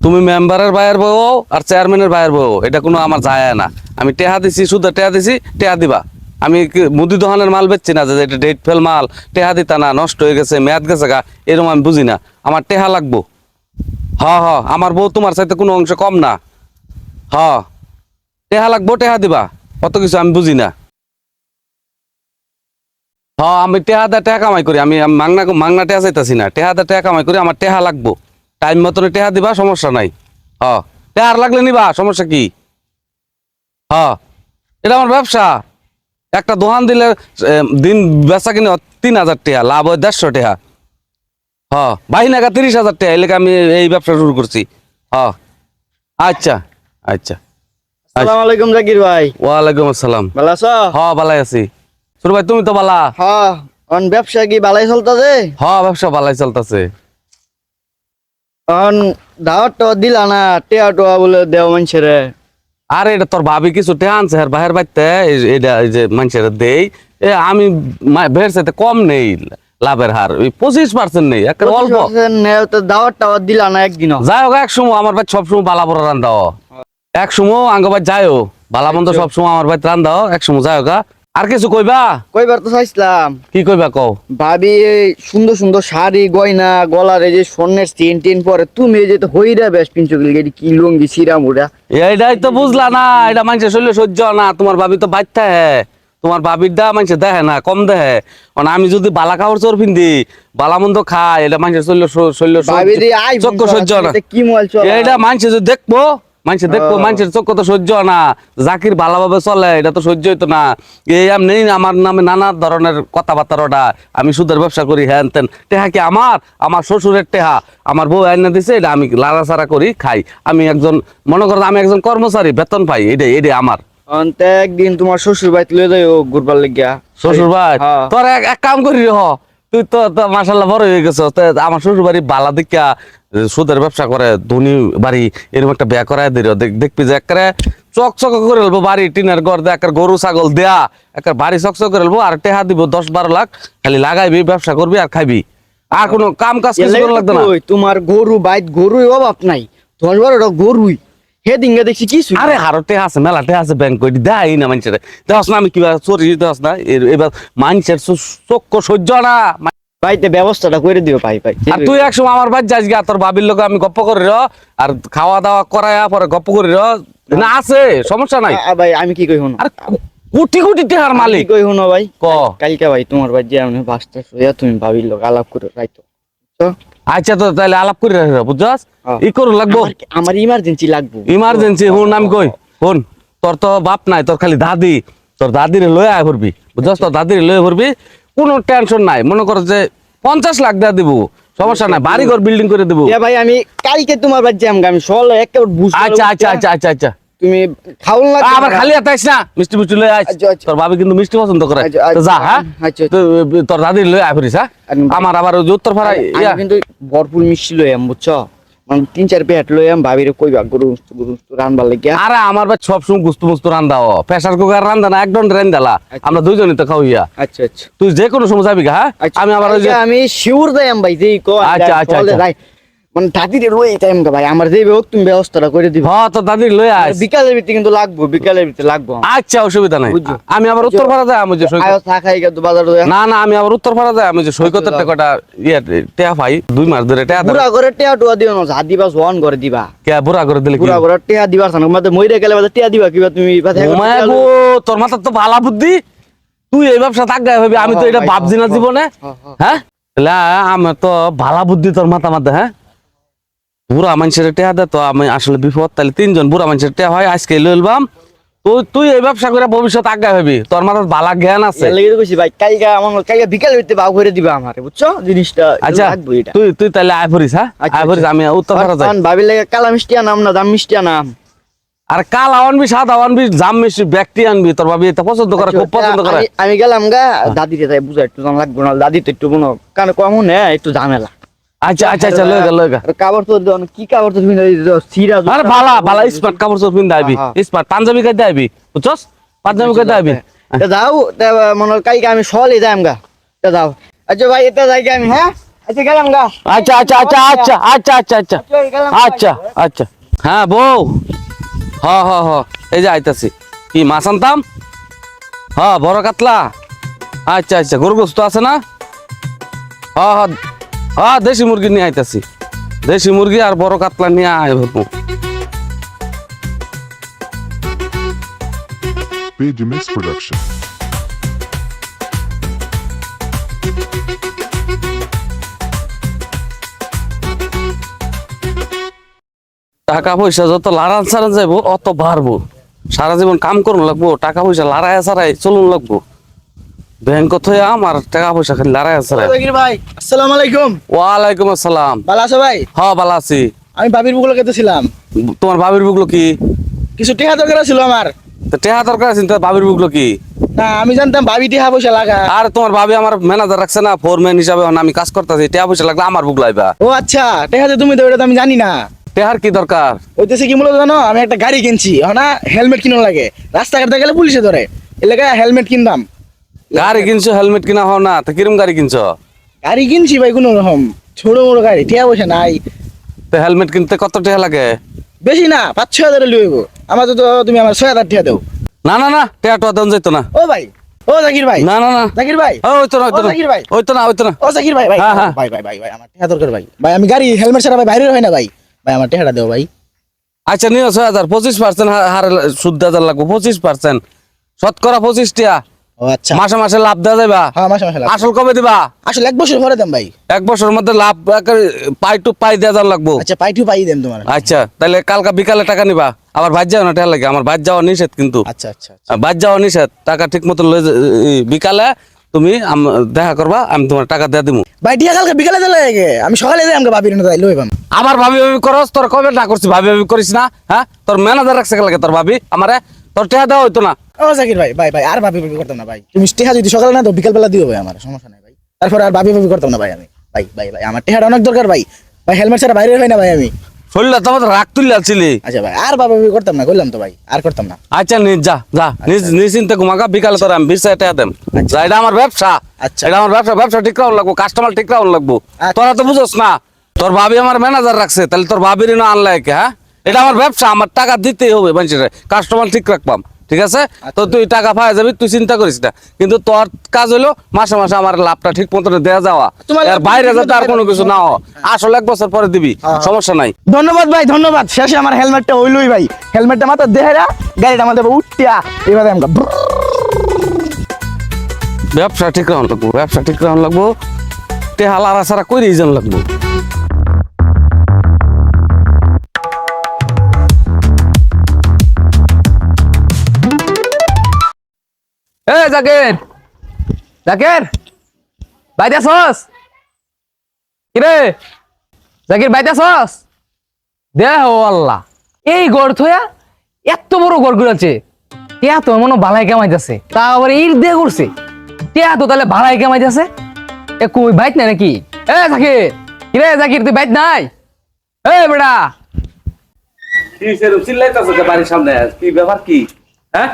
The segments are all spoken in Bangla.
তুমি মেম্বারের ভাইয়ের বউ আর চেয়ারম্যানের ভাইয়ের বউ, এটা কোনো আমার যায় না। আমি টেহা দিছি, শুধু টেহা দিছি, টেহা দিবা। আমি মুদি দোকানের মাল বেচছি না, যে এটা ডেট ফেল মাল, টেহা দিতা না, নষ্ট হয়ে গেছে, মেয়াদ গেছে গা, এরকম আমি বুঝি না। আমার টেহা লাগবো। হ হ, আমার বউ তোমার চাইতে কোনো অংশ কম না। হ, টেহা লাগবো, টেহা দিবা, অত কিছু আমি বুঝি না। হ, আমি টেহা দা টেহা কামাই করি, আমি মাংনা মাংনা টেহা চাইতাছি না, টেহা দা টেহা কামাই করি, আমার টেহা লাগবো। টাইম মতন টেহা দিবা, সমস্যা নাই। হ, টেহার লাগলে নিবা, সমস্যা কি? হ, এটা আমার ব্যবসা। একটা দোকান দিলে দিন বেচা কিনে 3,000 টাকা, লাভ হয় 150 টাকা। হ, বাহিনাগা 30,000 টাকা, এলাকা আমি এই ব্যবসা শুরু করছি। হ, আচ্ছা আচ্ছা। আসসালামু আলাইকুম জাকির ভাই। ওয়ালাইকুম আসসালাম। ভালো আছো? হ, বালাই আছি। শুরু ভাই, তুমি তো বালা? হ্যাঁ, অন ব্যবসা কি বালাই চলতেছে? হ, ব্যবসা বালাই চলতেছে। অন দাওয়াত তো দিলা না, টিয়া টোয়া বলে দেও মানুষের। আরে এটা তোর ভাবি কিছু টেহা আনছে আর বাহের বাইতে, এটা এই যে মানুষের দেই, আমি বের চাইতে কম নেই লাভের হার, 25% নেই, একটা অল্প। দাওয়াত টাওয়াত দিলা না একদিনও? যাই হোক, এক সময় আমার ভাই সবসময় বালা বড় রান্দাও, এক সময় আঙ্গ ভাই যাইও বালা মন্দ সবসময় আমার ভাই রান্দাও, এক সময় যাই হোক। আর কিছু কইবা? কইবার তো চাইছিলাম। কি কইবা কও? ভাবি এই সুন্দর সুন্দর শাড়ি গয়না গলার এই যে স্বর্ণের চেন টেন পরে, তুমি এই যে তো হইরা বেশ পিনছো কি লুঙ্গি সিরা মুড়া। এইটাই তো বুঝলা না, এটা মানুষের শরীরে সহ্য না। তোমার ভাবি তো বাইতে হ্যাঁ, তোমার ভাবির দা মানুষের দেখে না, কম দেখে। মানে আমি যদি বালা কাপড় চোর পিন্ধি, বালা মন্দ খাই, এটা মানুষের শরীরে চোখ সহ্য না। কি মোবাইল চলে এটা মানুষে যদি দেখবো, মানুষে দেখবো, মানুষের চোখ তো সহ্য না। জাকির ভালোভাবে চলে, এটা তো সহ্য হইতো না। এই আমি নেই, আমার নামে নানা ধরনের কথাবার্তা ওটা, আমি সুদের ব্যবসা করি, হ্যান তেন। টেহা কি আমার শ্বশুরের টেহা, আমার বউ আইনা দিছে, এটা আমি লাড়াছাড়া করি খাই। আমি একজন, মনে করো আমি একজন কর্মচারী, বেতন পাই, এটাই আমার। অন্তে একদিন তোমার শ্বশুর বাড়িতে লয়ে যাই ঘুরবার লাগিয়া। শ্বশুর ভাই, তোর এক কাম করি হ, তুই তো মাশাল্লাহ বড় হয়ে গেছ, আমার শ্বশুর বাড়ি বালা দিকা সুদের ব্যবসা করে, ধনী বাড়ি, এরকম একটা বিয়া করাই দিল, দেখবি যে একেবারে চকচক করে এলবো বাড়ি, টিনের ঘর দেয়া, একটা গরু ছাগল দেয়া, একটা বাড়ি চকচক করে এলবো, আর টেহা দিব 10-12 লাখ, খালি লাগাইবি, ব্যবসা করবি আর খাইবি, আর কোনো কাম কাজ কিছু করা লাগবে না। তোমার গরু বাইত গরুই অভাব নাই, 10-12টা গরুই হেদিঙ্গা দেখছি কিছু। আরে হারো টেহা আছে, মেলা টেহা আছে, ব্যাংক কই দেয় না মানুষের, দেওয়াস না আমি কিবা চোরি দেওয়াস না, এবার মানুষের চক্ষ সহ্য না। ভাইতে ব্যবস্থাটা করে দিও ভাই ভাই। আর তুই একসময় আমার বাড়ি যাস গা, তোর ভাবির লোক আমি গপ্প করি আর খাওয়া দাওয়া করায়া পরে গপ্প করি না, আছে সমস্যা নাই ভাই। আমি কি কই শুনো, আর কোটি কোটি টাকার মালিক। কই শুনো ভাই, ক কালকে ভাই তোমার ভাই যে আমি বাসটা শুয়া তুমি ভাবির লোক আলাপ করে রাইতো। আচ্ছা, তো তাহলে আলাপ করে রাখ, বুঝছস? ই করু লাগবো, আমার ইমার্জেন্সি লাগবো। ইমার্জেন্সি হুন, আমি কই হুন, তোর তো বাপ নাই, তোর খালি দাদি, তোর দাদিরে লয়ে আয় ভরবি, বুঝছস? তোর দাদিরে লয়ে ভরবি, কোনো টেনশন নাই। মনে কর যে 50 লাখ দেয়া দিব, সমস্যা নাই, বাড়ি ঘর বিল্ডিং করে দিব। ভাই আমি কালকে তোমার বাড়ি যাম, আমি সকালে একেবারে বুঝ। আচ্ছা আচ্ছা আচ্ছা আচ্ছা আচ্ছা, তুমি খাওন না আবার খালি হাতে আইস না, মিষ্টি মিষ্টি লয়ে আইস। তোর ভাবি কিন্তু মিষ্টি পছন্দ করে, তো যা। হ্যাঁ, তোর দাদির লয়ে আয় পড়িস। হ্যাঁ, আমার আবার ওই উত্তর পাড়ায় কিন্তু ভরপুর মিষ্টি লই আম, বুঝছো? মানে 3-4 প্যাকেট লই আম, ভাবিরে কইবা গরু রানবার লাগিয়া। আরে আমার ভাই সবসময় গুস্তু মুস্তু রান্দাও, প্রেসার কুকার রান্দা না, একদম রান্দালা, আমরা দুইজনই তো খাওয়া। আচ্ছা আচ্ছা, তুই যে কোনো সময় যাবি। হ্যাঁ, আমি আবার ওই যে আমি শিওর যাই আম ভাই, যে কো। আচ্ছা আচ্ছা আচ্ছা, মানে দাদিরে লই যাইম গো ভাই, আমার যেই হোক তুমি ব্যবস্থাটা করে দিবা। হ্যাঁ, তোর দাদির লয়ে আইস, বিকালের ভিতরে কিন্তু লাগবো, বিকালের ভিতরে লাগবো। আচ্ছা, অসুবিধা নাই। আমি আবার উত্তর পাড়া যাই, আমি যে না না, আমি আবার উত্তর পাড়া যাই, আমি যে সৈকতের টাকাটা টেয়া পাই 2 মাস ধরে। টেয়া বুড়া করে টেয়া টোয়া দিও না, যা দিবা জোয়ান করে দিবা। কে বুড়া করে দিলে? বুড়া করে টেয়া দিবা না, মানে মইরে গেলে বাদে টেয়া দিবা কিবা তুমি? গো, তোর মাথার তো ভালা বুদ্ধি, তুই এই ব্যবসা তাকায় ভাবি, আমি তো এটা ভাবছি না জীবনে। হ্যাঁ, আমার তো ভালা বুদ্ধি তোর মাথা মাথা। হ্যাঁ, বুড়া মানুষের টেহা দে তো আমি আসলে বিপদ, তাহলে 3 জন বুড়া মানুষের টেহা হয়, আজকে লইলাম। তুই এই ব্যবসা করে ভবিষ্যৎ আগায় হবি, তোর মাথার ভালা জ্ঞান আছে। ভাই কালকে আমার কালকে বিকাল হইতে বাউ করে দিবা আমারে, বুঝছো জিনিসটা? আচ্ছা, তুই তাহলে আয় পড়িস। হ্যাঁ, আয় পড়িস, আমি উত্তর পাড়া যাই। ভাবির লাগে কালা মিষ্টি আনাম না দাম মিষ্টি আনাম? আর কালা আনবি, সাদা আনবি, জাম মিষ্টি ব্যক্তি আনবি, তোর ভাবি এটা পছন্দ করে, খুব পছন্দ করে। আমি গেলাম গা, দাদিরে তাই বুঝা একটু দাম লাগবে না, দাদি তো একটু মনে কানে কম না, একটু ঝামেলা। আচ্ছা আচ্ছা আচ্ছা, লইগা কাপড় তো কি কাপড় তো সিরা। আরে ভালা স্মার্ট কাপড় চোপড় পিন্ধে আইবি, স্মার্ট পাঞ্জাবি গাইতে আইবি, বুঝছস? পাঞ্জাবি গাইতে আইবি। যাও মনে কালকে আমি সকালে যাইম গা, যাও। আচ্ছা ভাই, এটা যাই আমি। হ্যাঁ, আচ্ছা গেলাম গা। আচ্ছা আচ্ছা আচ্ছা আচ্ছা আচ্ছা আচ্ছা আচ্ছা গেলাম। আচ্ছা আচ্ছা হ্যাঁ বউ হ হ হ এই যে আইতাছি কি মাছ আনতাম বড় কাতলা আচ্ছা আচ্ছা গরু গোস্ত আছে না হ হ হ দেশি মুরগি নিয়ে আইতাছি দেশি মুরগি আর বড় কাতলা নিয়ে আইব Page Mix Production. টাকা পয়সা যত লারান সারান যাইবো অত বাড়বো সারা জীবন কাম করুন লাগবো টাকা পয়সা লারায় সারাই চলুন লাগবো ব্যাংক থয়ে আমার টাকা পয়সা খালি লারায় সারাই জাকির ভাই আসসালামু আলাইকুম। ওয়ালাইকুম আসসালাম ভালো আছো ভাই? ভালো আছি আমি বাবির বুকলো খেতেছিলাম, তোমার ভাবির বুকলো কি কিছু টেহা দরকার ছিল আমার। তো টেহা দরকার আছে তো ভাবির বুকলো কি না আমি জানতাম ভাবি টেহা পয়সা লাগা। আর তোমার ভাবি আমার ম্যানেজার রাখছে না ফোরম্যান হিসাবে এখন আমি কাজ করতেছি টেহা পয়সা লাগলে আমার বুক লাইবা ও আচ্ছা, টেহা যে তুমি দেবে এটা তো আমি জানি না। টেহার কি দরকার ওইতেছে কি মূলত জানো, আমি একটা গাড়ি কিনছি, না হেলমেট কিনো লাগে, রাস্তাঘাটে গেলে পুলিশে ধরে, এলাকায় হেলমেট কিনতাম। গাড়ি কিনছো হেলমেট কিনা হও না তো কিরম গাড়ি কিনছো গাড়ি কিনছি ভাই কোনো রকম ছোট মোটো গাড়ি, টেহা পয়সা নাই। তো হেলমেট কিনতে কত টেহা লাগে বেশি না 5-6 হাজার লইব, আমার তো তুমি আমার 6 হাজার টেহা দাও। না না না টেহা টোয়া দেন যেত না ও ভাই, ও জাকির ভাই, না না না জাকির ভাই, ওই তো না ও জাকির ভাই, ওই তো না ওই তো না ও জাকির ভাই, ভাই হ্যাঁ, হ্যাঁ। ভাই ভাই ভাই ভাই আমার টেহা দরকার ভাই, ভাই আমি গাড়ি হেলমেট ছাড়া ভাই বাইরে হয় না ভাই, ভাই আমার টেহাটা দাও ভাই। আচ্ছা নিও 6,000 25% হারে সুদ দেওয়া লাগবো 25% শতকরা 25 টিয়া ও আচ্ছা, মাসে মাসে লাভ দেওয়া যাবা হ্যাঁ মাসে মাসে লাভ। আসল কবে দিবা আসলে 1 বছর পরে দেন ভাই। এক বছরের মধ্যে লাভ একেবারে পাই টু পাই দেওয়া লাগবো আচ্ছা পাইটু পাই দেন তোমার। আচ্ছা তাহলে কালকা বিকালে টাকা নিবা আবার বাদ যাও না টাকা লাগে আমার বাদ যাওয়া নিষেধ কিন্তু আচ্ছা আচ্ছা আচ্ছা। বাদ যাওয়া নিষেধ টাকা ঠিক মতো বিকালে তুমি দেখা করবা আমি তোমার টাকা দিয়ে দিবো ভাই টিয়া কালকে বিকালে দিলে লাগে, আমি সকালে যাই আমাকে ভাবির না তাই লইবাম। আবার ভাবি ভাবি করস তোর কবে না করছি ভাবি ভাবি করিস না হ্যাঁ তোর ম্যানেজার রাখছে লাগে তোর ভাবি আমারে তোর টাকা দেওয়া হইতো না ও জাকির ভাই, ভাই ভাই আর ভাবি ভাবি করতাম না ভাই, তুমি টিহা যদি সকালে না তো বিকাল বেলা দিও ভাই, আমার সমস্যা নাই ভাই। তারপর আর ভাবি ভাবি করতাম না ভাই আমি, ভাই ভাই ভাই আমার টিহাটা অনেক দরকার ভাই, ভাই হেলমেট ছাড়া বাইরে হয় না ভাই আমি। শরীরটা তোমার রাগ তুললে ছিলি আচ্ছা ভাই আর ভাবি ভাবি করতাম না, করলাম তো ভাই আর করতাম না। আচ্ছা নিজ যা যা নিশ্চিন্তে ঘুমাকা বিকালে তোর আমি 20 টাকা দেম যা এটা আমার ব্যবসা আচ্ছা। এটা আমার ব্যবসা ব্যবসা ঠিক রাখুন লাগবো কাস্টমার ঠিক রাখুন লাগবো আচ্ছা। তোরা তো বুঝোস না তোর ভাবি আমার ম্যানেজার রাখছে তাহলে তোর ভাবির না আনলে কে হ্যাঁ এটা আমার ব্যবসা আমার টাকা দিতেই হবে মানুষের কাস্টমার ঠিক রাখবাম ঠিক আছে তো তুই টাকা পাওয়া যাবি তুই চিন্তা করিস না কিন্তু তোর কাজ হলো মাসে মাসে আমার লাভটা ঠিক মতো দেওয়া যাওয়া তোমার আর লাভ বাইরে ঠিক যাতে আর মতো কোনো দেয়া কিছু না হয় আসলে 1 বছর পরে দিবি হ্যাঁ। সমস্যা নাই ধন্যবাদ ভাই ধন্যবাদ, শেষে আমার হেলমেটটা হইলই ভাই, হেলমেটটা মাথা দেহেরা গাড়িটা আমাদের উঠিয়া এবারে আমাকে ব্যবসা ঠিক রাখুন লাগবো ব্যবসা ঠিক রাখুন লাগবো টেহা লারা সারা কইরেই যান লাগবো এ জাকির জাকির বাইতে আসস কিরে জাকির বাইতে আসস দেহ আল্লাহ এই গড় থয়া এত বড় গড় গুলাছে টিয়া তো মনে বালাই কামাইতেছে তা আবার ইট দিয়ে করছে টিয়া তো তাহলে বালাই কামাইতেছে এ কই বাইত নাই নাকি এ জাকির কিরে জাকির তুই বাইত নাই এ বেটা কি সেরকম চিল্লাইতাছে যে বাড়ির সামনে কি ব্যাপার কি হ্যাঁ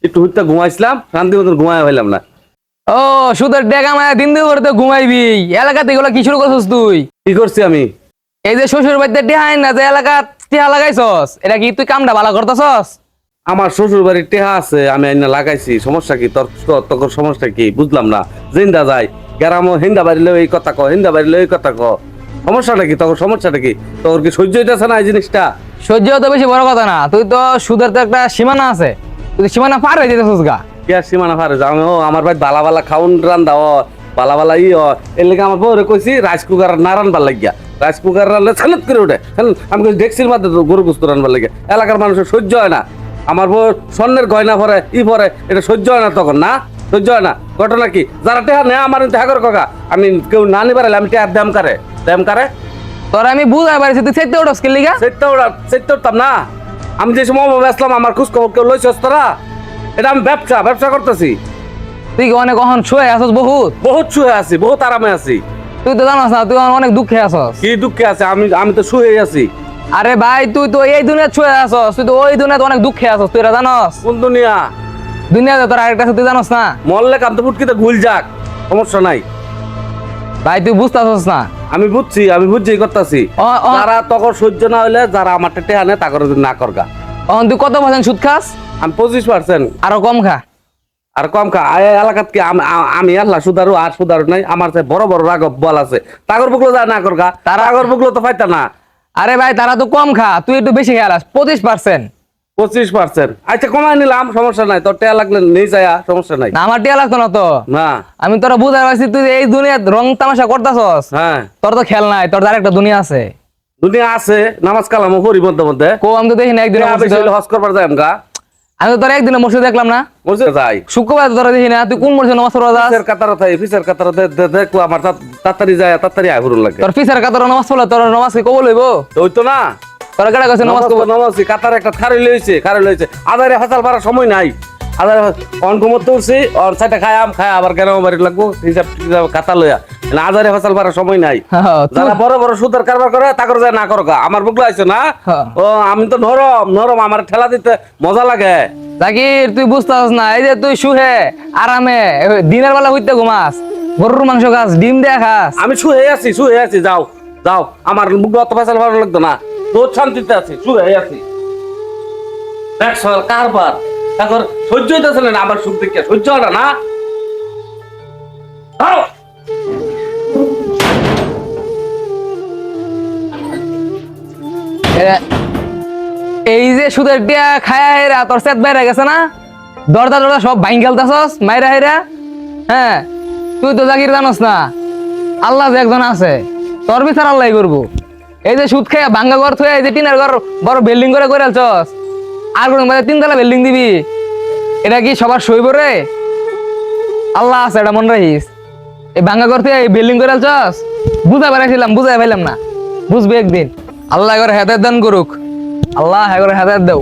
একটু হুইতে ঘুমাইছিলাম শান্তি মতন ঘুমায় হইলাম না ও সুদের ডেকা মায়া দিন দিন করে তো ঘুমাইবি এলাকাতে এগুলো কি শুরু করছিস তুই কি করছি আমি এই যে শ্বশুর বাড়িতে টেহাই না যে এলাকা টেহা লাগাইছস এটা কি তুই কামটা ভালো করতেছস আমার শ্বশুর বাড়ির টেহা আছে আমি আইনা লাগাইছি সমস্যা কি তোর সমস্যা কি বুঝলাম না জিন্দা যায় গ্রামও হিন্দা বাড়িলেও এই কথা ক হিন্দা বাড়িলেও এই কথা ক সমস্যাটা কি তোর সমস্যাটা কি তোর কি সহ্য হইতেছে না এই জিনিসটা সহ্য তো বেশি বড় কথা না তুই তো সুদের তো একটা সীমানা আছে তুই সীমানা পার হয়ে যেতেছিস গা কি আর সীমানা ফারে আমি আমার ভাই বালা বালা খাউন রান্দা বালা বালা এর লেগে আমার বউরে কইছি রাইস কুকার না রানবার লাগিয়া রাইস কুকার রানলে ছালত করে ওঠে আমি কইছি ডেক্সির মধ্যে গরু গুস্ত রানবার লাগিয়া এলাকার মানুষের সহ্য হয় না আমার বউ স্বর্ণের গয়না পরে পরে এটা সহ্য হয় না তখন না সহ্য হয় না ঘটনা কি যারা টেহা নেয় আমার দেখা করে কাকা আমি কেউ না নিবার আমি টেহার দাম কারে তোর আমি বুঝাই পারিছি তুই সেতে ওঠস কি লিগা সেটা উঠতাম না আমি যে সময় বেসলাম আমার খোঁজ খবর কেউ লইছস তোরা এটা আমি ব্যবসা করতেছি তুই কি অনেক অহন শুয়ে আসস বহুত বহুত শুয়ে আছি বহুত আরামে আছি তুই তো জানাস না তুই অনেক দুঃখে আসস কি দুঃখে আছে আমি তো শুয়ে আছি আরে ভাই তুই তো এই দুনিয়া শুয়ে আসস তুই তো ওই দুনিয়াতে অনেক দুঃখে আসস তুই এটা জানস কোন দুনিয়া দুনিয়াতে তোর আরেকটা তুই জানস না মরলে কাম তো ফুটকিতে ভুল যাক সমস্যা নাই ভাই তুই বুঝতেছস না আমি বুঝছি করতেছি যারা তখন সহ্য না হইলে যারা আমার টেহা নেয় তা করে না করগা তুই কত পার্সেন্ট সুদ খাস আমি 25%। আরো কম খা আর কম খা এলাকাত কি আমি আল্লাহ সুদারু আর সুদারু নাই আমার যে বড় বড় রাগব বল আছে তাগর বুকলো যা না করগা তারা আগর বুকলো তো পাইতা না। আরে ভাই তারা তো কম খা তুই একটু বেশি খেয়ালাস 25%। 25%। আচ্ছা কমাই নিলাম, সমস্যা নাই, তোর টেয়া লাগলে নেই যায়, সমস্যা নাই। না আমার টিয়া লাগতো না তো, না আমি তোরা বুঝাই পারছি তুই এই দুনিয়াত রং তামাশা করতাছস। হ্যাঁ তোর তো খেল নাই, তোর আরেকটা দুনিয়া আছে। দুনিয়া আছে, নামাজ কালামও পড়ি মধ্যে মধ্যে। কো আমি তো দেখি না একদিন হজ করবার যাই আমগা। আমি তো তোর একদিনে মসজিদ দেখলাম না, মসজিদে যাই শুক্রবার তোরা দেখি না। তুই কোন মসজিদে নামাজ পড়া যাস? ফিসের কাতার দেখলো আমার তাড়াতাড়ি যায়, তাড়াতাড়ি আয় হুরুন লাগে। তোর ফিসের কাতার নামাজ পড়লে তোর নামাজ কি কবুল হইব? ওই তো না, তোর কেডা কইছে নামাজ কবুল? নামাজ কাতার একটা খারি লইছে আদারে হাসাল পারার সময় নাই। আদারে অন ঘুমোতে উঠছি, ওর সাইডে খায়াম আবার কেন বাড়ি লাগবো হিসাব কাতা লইয়া, আদারে হাসাল পারার সময় নাই। যারা বড় বড় সুদের কারবার করে তাকর যায় না করগা। আমার বুকলো আইছে না, ও আমি তো নরম আমার ঠেলা দিতে মজা লাগে। জাকির তুই বুঝতাস না, এই যে তুই শুহে আরামে দিনের বেলা হইতে ঘুমাস, গরুর মাংস খাস, ডিম দেয়া খাস। আমি শুয়ে আছি, যাও আমার বুকলো অত ফেসাল ভালো লাগতো না, তোর শান্তিতে আছি, শুয়ে আছি। দেখ কারবার তারপর সহ্য হইতেছে না, আবার সুখ দেখে সহ্য হয় না। এই যে সুদের টিয়া খায়া হেরা তোর সেট বাইরে গেছে না, দরজা সব ভাঙ খেলতেছস মাইরা হেরা। হ্যাঁ তুই তো জাকির জানোস না, আল্লাহ যে একজন আছে, তোর বিচার আল্লাহ করবো। এই যে সুদ খাইয়া ভাঙ্গা ঘর থুয়ে এই যে টিনের ঘর বড় বিল্ডিং করে আলছস, আর কোন 3 তলা বিল্ডিং দিবি, এটা কি সবার সইব রে? আল্লাহ আছে, এটা মনে রাখিস। এই ভাঙ্গা ঘর থুয়ে এই বিল্ডিং করে আলছস, বুঝাই পাইলাম না, বুঝবি একদিন। আল্লাহ করে হেদায়েত দান করুক, আল্লাহ করে হেদায়েত দাও।